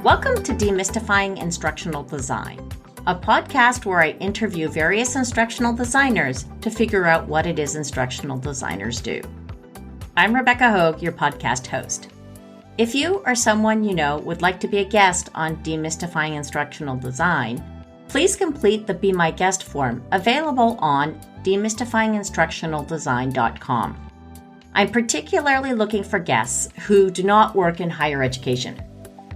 Welcome to Demystifying Instructional Design, a podcast where I interview various instructional designers to figure out what it is instructional designers do. I'm Rebecca Hogue, your podcast host. If you or someone you know would like to be a guest on Demystifying Instructional Design, please complete the Be My Guest form available on demystifyinginstructionaldesign.com. I'm particularly looking for guests who do not work in higher education.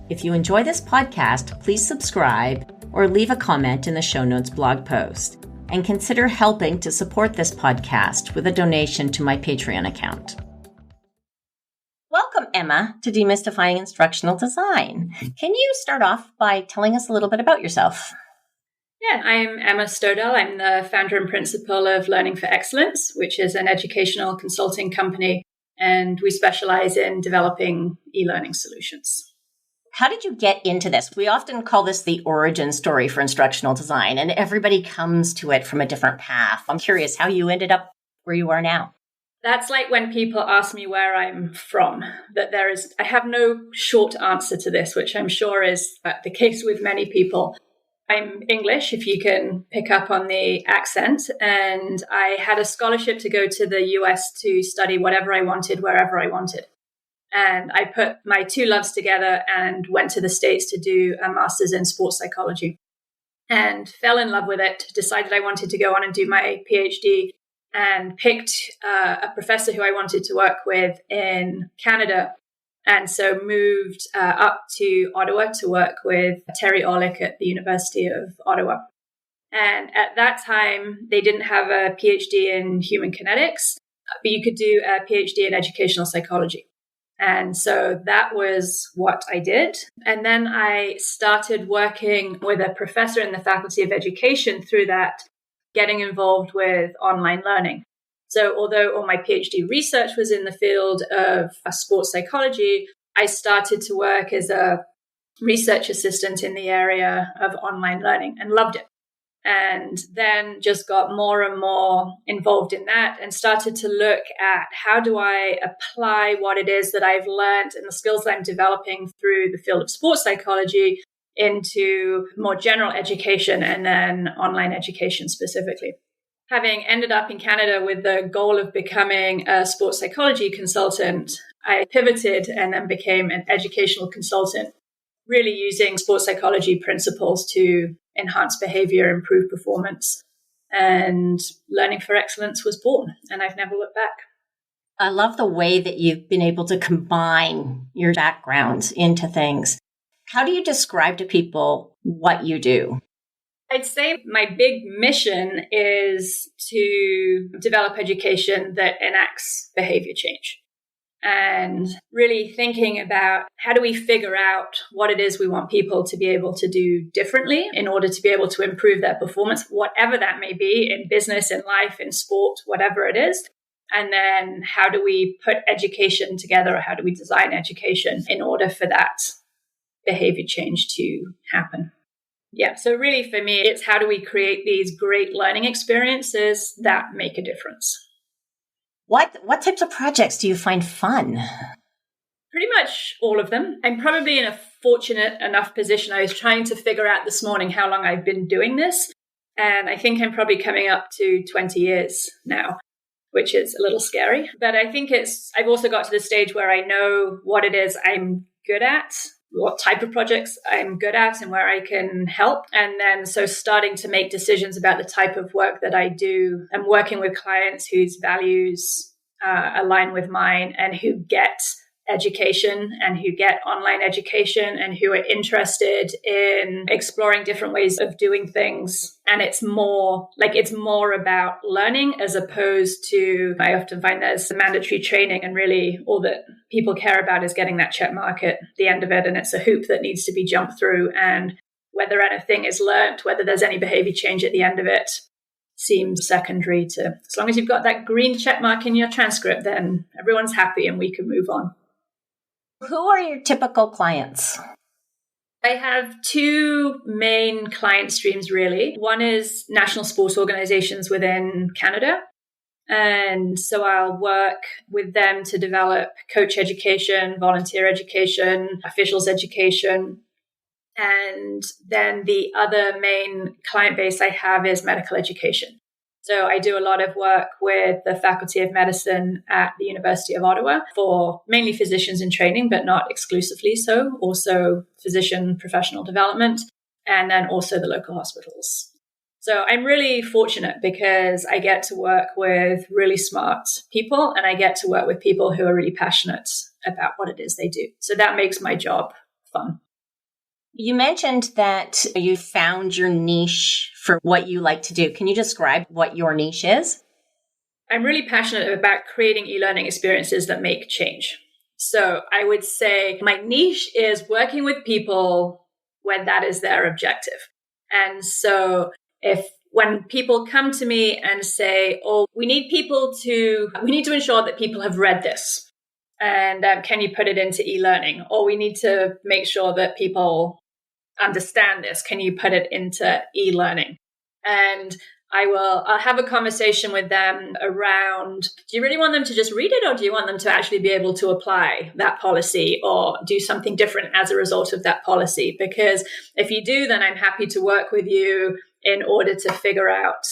If you enjoy this podcast, please subscribe or leave a comment in the show notes blog post, and consider helping to support this podcast with a donation to my Patreon account. Welcome, Emma, to Demystifying Instructional Design. Can you start off by telling us a little bit about yourself? Yeah, I'm Emma Stodel. I'm the founder and principal of Learning for Excellence, which is an educational consulting company, and we specialize in developing e-learning solutions. How did you get into this? We often call this the origin story for instructional design, and everybody comes to it from a different path. I'm curious how you ended up where you are now. That's like when people ask me where I'm from, I have no short answer to this, which I'm sure is the case with many people. I'm English, if you can pick up on the accent, and I had a scholarship to go to the US to study whatever I wanted, wherever I wanted. And I put my two loves together and went to the States to do a master's in sports psychology and fell in love with it, decided I wanted to go on and do my PhD, and picked a professor who I wanted to work with in Canada. And so moved up to Ottawa to work with Terry Orlick at the University of Ottawa. And at that time, they didn't have a PhD in human kinetics, but you could do a PhD in educational psychology. And so that was what I did. And then I started working with a professor in the Faculty of Education through that, getting involved with online learning. So although all my PhD research was in the field of sports psychology, I started to work as a research assistant in the area of online learning and loved it. And then just got more and more involved in that and started to look at how do I apply what it is that I've learned and the skills that I'm developing through the field of sports psychology into more general education and then online education specifically. Having ended up in Canada with the goal of becoming a sports psychology consultant, I pivoted and then became an educational consultant, really using sports psychology principles to enhance behavior, improve performance, and Learning for Excellence was born, and I've never looked back. I love the way that you've been able to combine your backgrounds into things. How do you describe to people what you do? I'd say my big mission is to develop education that enacts behavior change. And really thinking about how do we figure out what it is we want people to be able to do differently in order to be able to improve their performance, whatever that may be, in business, in life, in sport, whatever it is. And then how do we put education together, or how do we design education in order for that behavior change to happen? Yeah, so really for me, it's how do we create these great learning experiences that make a difference? What types of projects do you find fun? Pretty much all of them. I'm probably in a fortunate enough position. I was trying to figure out this morning how long I've been doing this. And I think I'm probably coming up to 20 years now, which is a little scary. But I think I've also got to the stage where I know what it is I'm good at, what type of projects I'm good at and where I can help. And then so starting to make decisions about the type of work that I do and working with clients whose values align with mine and who get education and who get online education and who are interested in exploring different ways of doing things. And it's more about learning as opposed to, I often find there's mandatory training and really all that people care about is getting that check mark at the end of it. And it's a hoop that needs to be jumped through. And whether anything is learned, whether there's any behavior change at the end of it, seems secondary to, as long as you've got that green check mark in your transcript, then everyone's happy and we can move on. Who are your typical clients? I have two main client streams, really. One is national sports organizations within Canada. And so I'll work with them to develop coach education, volunteer education, officials education. And then the other main client base I have is medical education. So I do a lot of work with the Faculty of Medicine at the University of Ottawa for mainly physicians in training, but not exclusively so, also physician professional development, and then also the local hospitals. So I'm really fortunate because I get to work with really smart people, and I get to work with people who are really passionate about what it is they do. So that makes my job fun. You mentioned that you found your niche for what you like to do. Can you describe what your niche is? I'm really passionate about creating e-learning experiences that make change. So I would say my niche is working with people when that is their objective. And so when people come to me and say, oh, we need to ensure that people have read this. And can you put it into e-learning? Or we need to make sure that people understand this. Can you put it into e-learning? And I'll have a conversation with them around, do you really want them to just read it, or do you want them to actually be able to apply that policy or do something different as a result of that policy? Because if you do, then I'm happy to work with you in order to figure out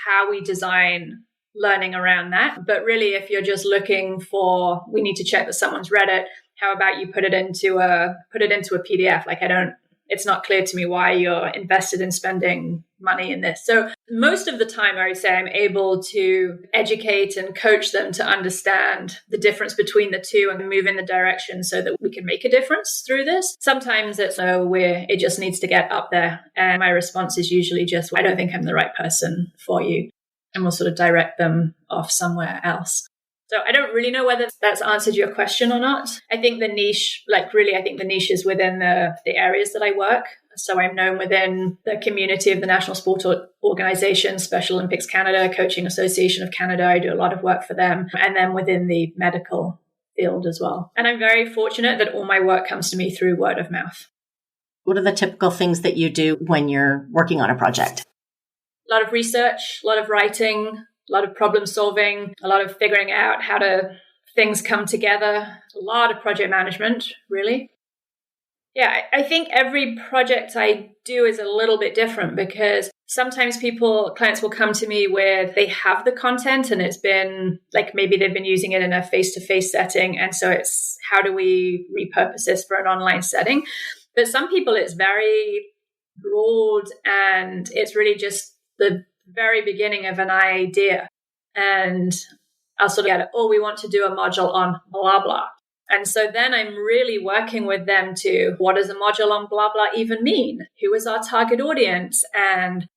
how we design learning around that. But really, if you're just looking for, we need to check that someone's read it, how about you put it into a PDF? It's not clear to me why you're invested in spending money in this. So most of the time, I would say I'm able to educate and coach them to understand the difference between the two and move in the direction so that we can make a difference through this. Sometimes it just needs to get up there. And my response is usually just, I don't think I'm the right person for you. And we'll sort of direct them off somewhere else. So I don't really know whether that's answered your question or not. I think the niche, is within the areas that I work. So I'm known within the community of the National Sport Organization, Special Olympics Canada, Coaching Association of Canada. I do a lot of work for them. And then within the medical field as well. And I'm very fortunate that all my work comes to me through word of mouth. What are the typical things that you do when you're working on a project? A lot of research, a lot of writing, a lot of problem solving, a lot of figuring out how things come together, a lot of project management, really. Yeah, I think every project I do is a little bit different because sometimes clients will come to me where they have the content and it's been like maybe they've been using it in a face-to-face setting. And so it's how do we repurpose this for an online setting? But some people it's very broad and it's really just the very beginning of an idea. And I'll sort of get it, we want to do a module on blah, blah. And so then I'm really working with them to, what does a module on blah, blah even mean? Who is our target audience? And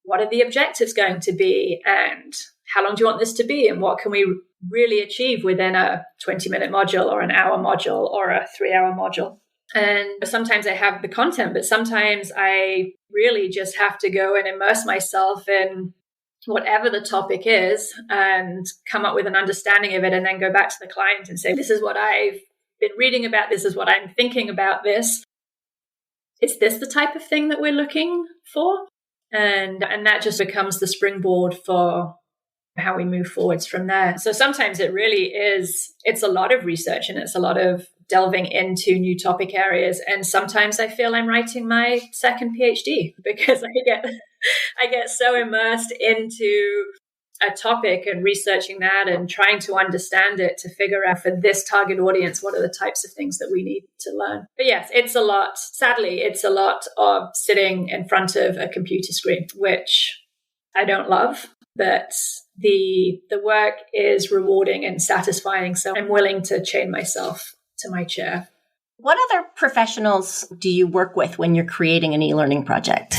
what are the objectives going to be? And how long do you want this to be? And what can we really achieve within a 20-minute module or an hour module or a 3-hour module? And sometimes I have the content, but sometimes I really just have to go and immerse myself in whatever the topic is and come up with an understanding of it and then go back to the client and say, this is what I've been reading about. This is what I'm thinking about this. Is this the type of thing that we're looking for? And that just becomes the springboard for how we move forwards from there. So sometimes it really is, it's a lot of research and it's a lot of delving into new topic areas. And sometimes I feel I'm writing my second PhD because I get so immersed into a topic and researching that and trying to understand it to figure out for this target audience, what are the types of things that we need to learn. But yes, it's a lot. Sadly, it's a lot of sitting in front of a computer screen, which I don't love, but the work is rewarding and satisfying. So I'm willing to chain myself to my chair. What other professionals do you work with when you're creating an e-learning project?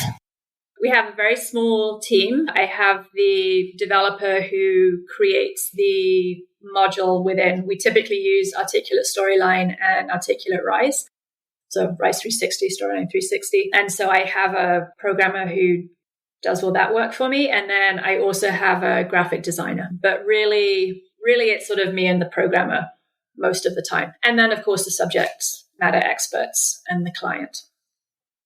We have a very small team. I have the developer who creates the module within. We typically use Articulate Storyline and Articulate Rise. So Rise 360, Storyline 360. And so I have a programmer who does all that work for me. And then I also have a graphic designer. But really, it's sort of me and the programmer most of the time. And then, of course, the subject matter experts and the client.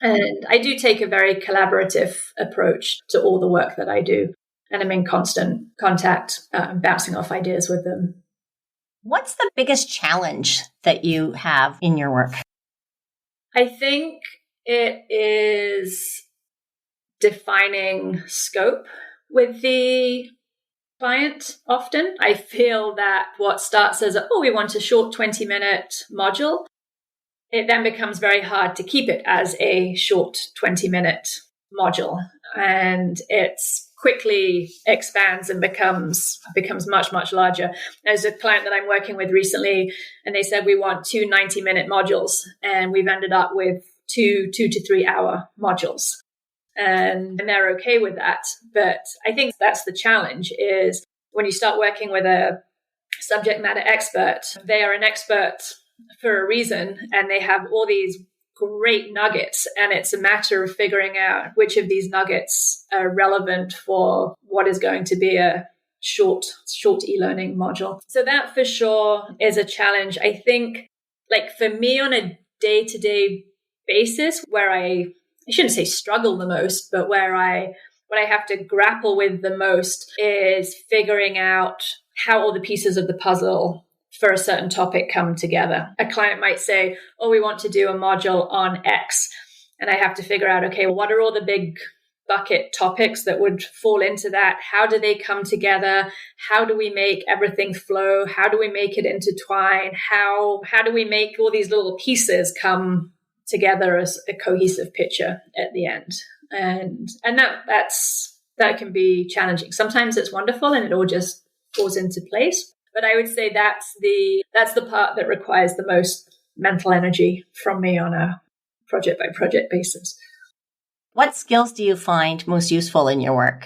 And I do take a very collaborative approach to all the work that I do. And I'm in constant contact, bouncing off ideas with them. What's the biggest challenge that you have in your work? I think It is defining scope with the client often. I feel that what starts as we want a short 20-minute module, it then becomes very hard to keep it as a short 20-minute module. And it's quickly expands and becomes much, much larger. There's a client that I'm working with recently, and they said we want 2 90-minute modules, and we've ended up with two to 3 hour modules. And they're okay with that. But I think that's the challenge, is when you start working with a subject matter expert, they are an expert for a reason, and they have all these great nuggets, and it's a matter of figuring out which of these nuggets are relevant for what is going to be a short e-learning module. So that for sure is a challenge. I think, like, for me on a day-to-day basis, where I shouldn't say struggle the most, but what I have to grapple with the most is figuring out how all the pieces of the puzzle for a certain topic come together. A client might say, we want to do a module on X. And I have to figure out, okay, what are all the big bucket topics that would fall into that? How do they come together? How do we make everything flow? How do we make it intertwine? How do we make all these little pieces come together as a cohesive picture at the end? And that can be challenging. Sometimes it's wonderful and it all just falls into place. But I would say that's the part that requires the most mental energy from me on a project by project basis. What skills do you find most useful in your work?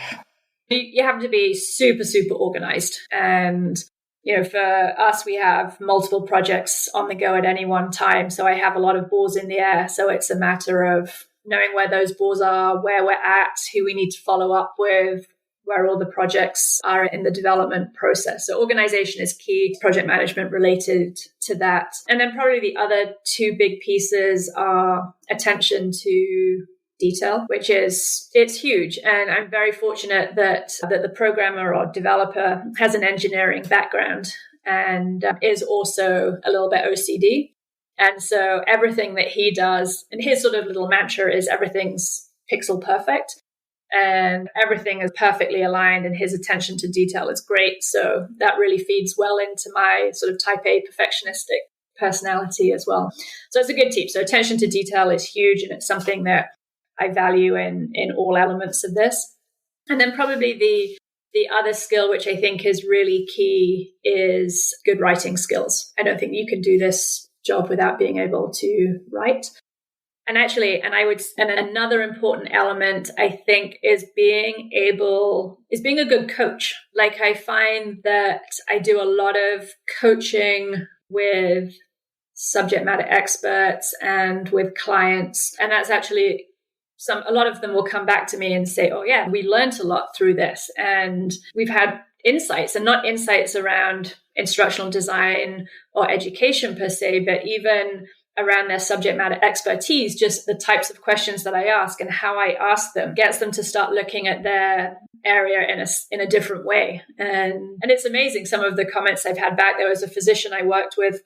You have to be super, super organized. And, for us, we have multiple projects on the go at any one time. So I have a lot of balls in the air. So it's a matter of knowing where those balls are, where we're at, who we need to follow up with, where all the projects are in the development process. So organization is key, project management related to that. And then probably the other two big pieces are attention to detail, it's huge. And I'm very fortunate that the programmer or developer has an engineering background and is also a little bit OCD. And so everything that he does, and his sort of little mantra is everything's pixel perfect. And everything is perfectly aligned, and his attention to detail is great. So that really feeds well into my sort of type A perfectionistic personality as well. So it's a good team. So attention to detail is huge, and it's something that I value in all elements of this. And then probably the other skill, which I think is really key, is good writing skills. I don't think you can do this job without being able to write. And another important element, I think, is being a good coach. Like, I find that I do a lot of coaching with subject matter experts and with clients. And that's actually a lot of them will come back to me and say, we learned a lot through this. And we've had insights, and not insights around instructional design or education per se, but even around their subject matter expertise. Just the types of questions that I ask and how I ask them gets them to start looking at their area in a different way. And it's amazing, some of the comments I've had back. There was a physician I worked with,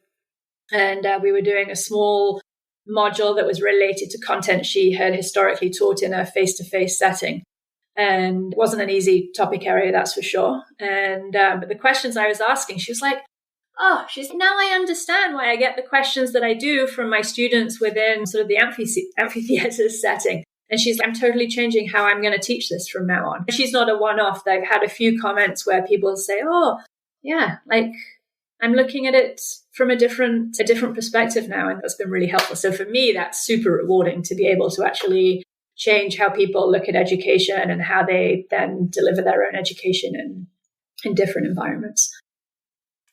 and we were doing a small module that was related to content she had historically taught in a face-to-face setting. And it wasn't an easy topic area, that's for sure. And but the questions I was asking, she was like, now I understand why I get the questions that I do from my students within sort of the amphitheater setting. And she's like, I'm totally changing how I'm going to teach this from now on. She's not a one-off. They've had a few comments where people say, I'm looking at it from a different perspective now. And that's been really helpful. So for me, that's super rewarding to be able to actually change how people look at education and how they then deliver their own education in different environments.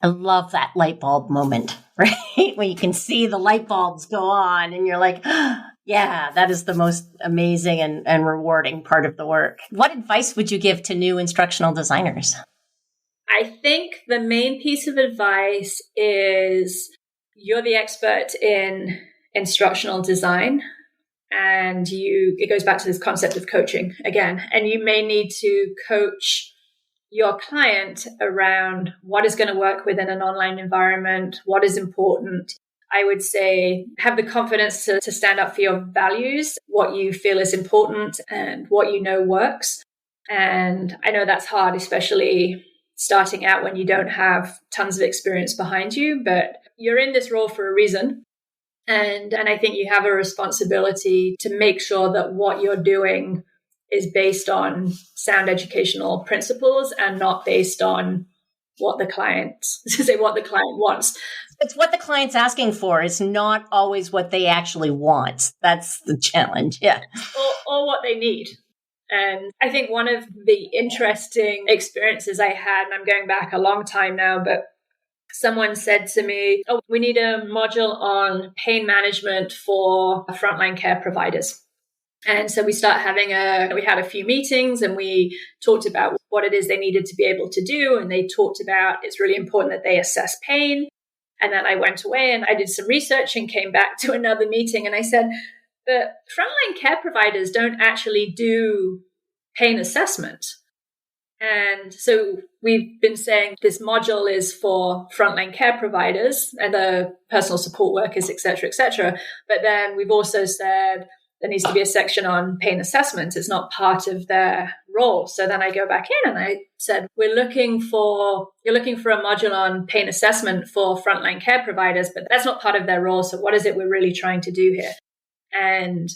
I love that light bulb moment, right? When you can see the light bulbs go on and you're like, that is the most amazing and rewarding part of the work. What advice would you give to new instructional designers? I think the main piece of advice is you're the expert in instructional design, and it goes back to this concept of coaching again, and you may need to coach your client around what is going to work within an online environment, what is important. I would say have the confidence to stand up for your values, what you feel is important and what you know works. And I know that's hard, especially starting out when you don't have tons of experience behind you, but you're in this role for a reason. And I think you have a responsibility to make sure that what you're doing is based on sound educational principles and not based on what the client wants. It's what the client's asking for. It's not always what they actually want. That's the challenge. Yeah. Or what they need. And I think one of the interesting experiences I had, and I'm going back a long time now, but someone said to me, oh, we need a module on pain management for frontline care providers. And so we had a few meetings and we talked about what it is they needed to be able to do. And they talked about it's really important that they assess pain. And then I went away and I did some research and came back to another meeting. And I said, but frontline care providers don't actually do pain assessment. And so we've been saying this module is for frontline care providers and the personal support workers, et cetera, et cetera. But then we've also said there needs to be a section on pain assessment. It's not part of their role. So then I go back in and I said, you're looking for a module on pain assessment for frontline care providers, but that's not part of their role. So what is it we're really trying to do here? And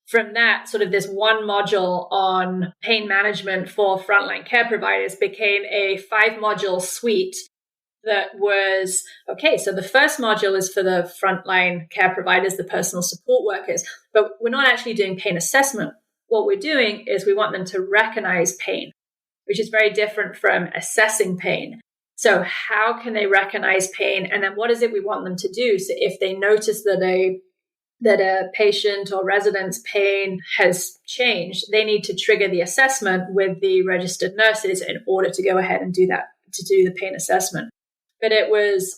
from that, sort of this one module on pain management for frontline care providers became a 5-module suite that was, okay, so the first module is for the frontline care providers, the personal support workers, but we're not actually doing pain assessment. What we're doing is we want them to recognize pain, which is very different from assessing pain. So how can they recognize pain? And then what is it we want them to do? So if they notice that a patient or resident's pain has changed, they need to trigger the assessment with the registered nurses in order to go ahead and do the pain assessment. But it was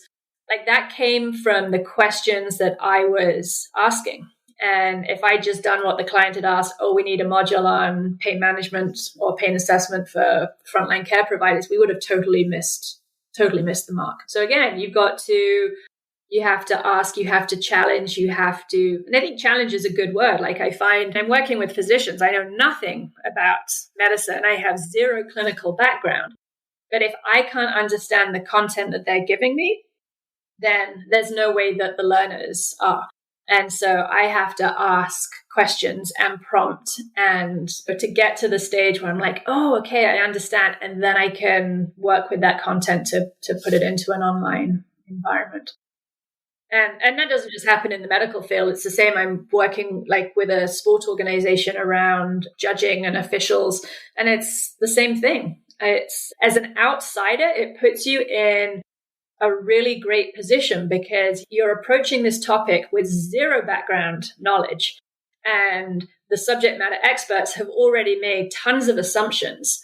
like that came from the questions that I was asking. And if I just done what the client had asked, oh, we need a module on pain management or pain assessment for frontline care providers, we would have totally missed the mark. So again, you have to ask, you have to challenge, and I think challenge is a good word. Like I find I'm working with physicians. I know nothing about medicine. I have zero clinical background. But if I can't understand the content that they're giving me, then there's no way that the learners are. And so I have to ask questions and prompt and to get to the stage where I'm like, oh, okay, I understand. And then I can work with that content to put it into an online environment. And that doesn't just happen in the medical field. It's the same. I'm working like with a sport organization around judging and officials, and it's the same thing. It's, as an outsider, it puts you in a really great position because you're approaching this topic with zero background knowledge, and the subject matter experts have already made tons of assumptions.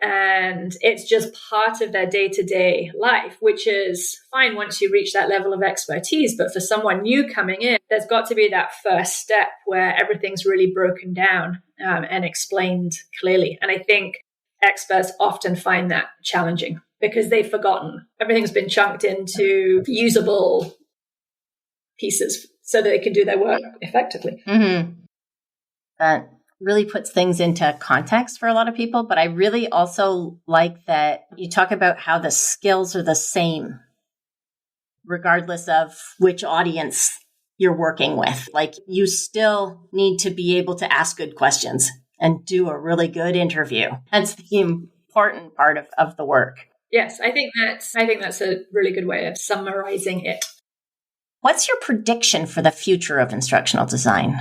And it's just part of their day-to-day life, which is fine once you reach that level of expertise. But for someone new coming in, there's got to be that first step where everything's really broken down and explained clearly. And I think experts often find that challenging because they've forgotten. Everything's been chunked into usable pieces so that they can do their work effectively. Mm-hmm. That really puts things into context for a lot of people. But I really also like that you talk about how the skills are the same, regardless of which audience you're working with. Like you still need to be able to ask good questions and do a really good interview. That's the important part of the work. Yes, I think that's a really good way of summarizing it. What's your prediction for the future of instructional design?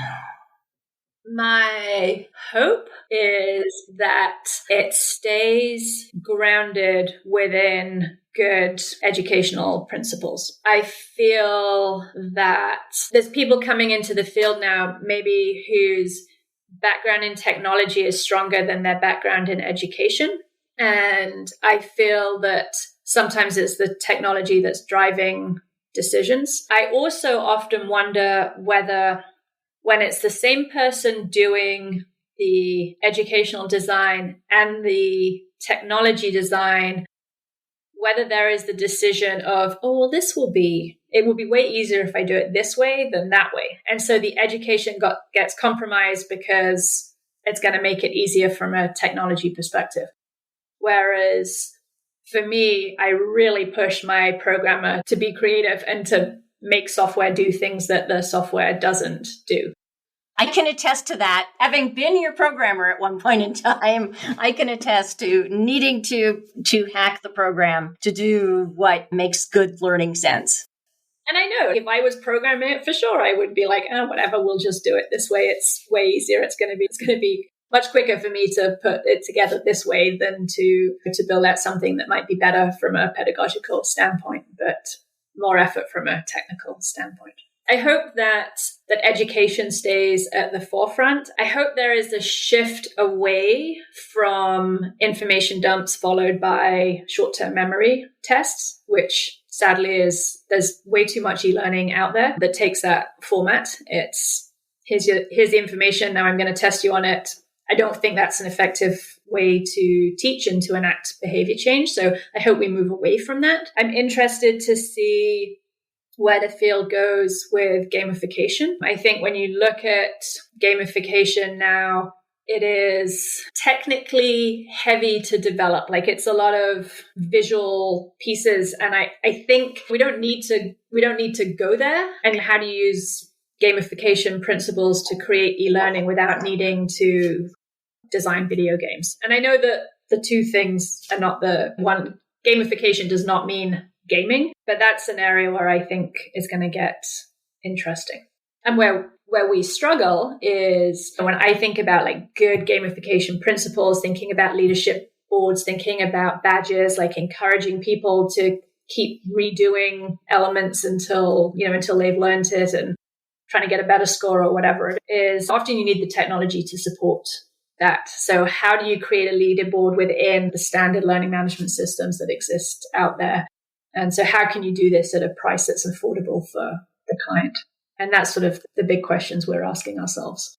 My hope is that it stays grounded within good educational principles. I feel that there's people coming into the field now, maybe whose background in technology is stronger than their background in education. And I feel that sometimes it's the technology that's driving decisions. I also often wonder whether when it's the same person doing the educational design and the technology design, whether there is the decision of, oh, well, it will be way easier if I do it this way than that way. And so the education gets compromised because it's going to make it easier from a technology perspective. Whereas for me, I really push my programmer to be creative and to make software do things that the software doesn't do. I can attest to that. Having been your programmer at one point in time, I can attest to needing to hack the program to do what makes good learning sense. And I know if I was programming it, for sure, I would be like, oh, whatever, we'll just do it this way. It's way easier. It's going to be much quicker for me to put it together this way than to build out something that might be better from a pedagogical standpoint, but more effort from a technical standpoint. I hope that education stays at the forefront. I hope there is a shift away from information dumps followed by short-term memory tests, which sadly there's way too much e-learning out there that takes that format. It's here's the information. Now I'm going to test you on it. I don't think that's an effective way to teach and to enact behavior change. So I hope we move away from that. I'm interested to see where the field goes with gamification. I think when you look at gamification now, it is technically heavy to develop. Like it's a lot of visual pieces. And I think we don't need to go there. And how to use gamification principles to create e-learning without needing to design video games. And I know that the two things are not the one. Gamification does not mean gaming, but that's an area where I think is going to get interesting. And where we struggle is when I think about like good gamification principles, thinking about leadership boards, thinking about badges, like encouraging people to keep redoing elements until they've learned it and trying to get a better score or whatever it is. Often you need the technology to support that. So how do you create a leaderboard within the standard learning management systems that exist out there? And so how can you do this at a price that's affordable for the client? And that's sort of the big questions we're asking ourselves.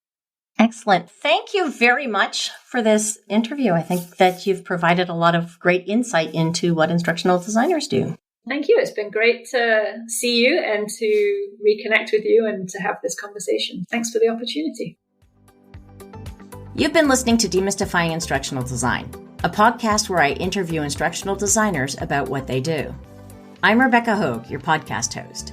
Excellent. Thank you very much for this interview. I think that you've provided a lot of great insight into what instructional designers do. Thank you. It's been great to see you and to reconnect with you and to have this conversation. Thanks for the opportunity. You've been listening to Demystifying Instructional Design, a podcast where I interview instructional designers about what they do. I'm Rebecca Hogue, your podcast host.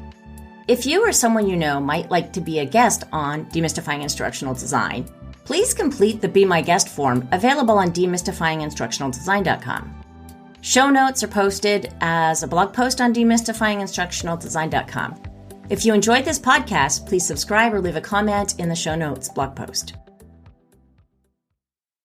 If you or someone you know might like to be a guest on Demystifying Instructional Design, please complete the Be My Guest form available on demystifyinginstructionaldesign.com. Show notes are posted as a blog post on demystifyinginstructionaldesign.com. If you enjoyed this podcast, please subscribe or leave a comment in the show notes blog post.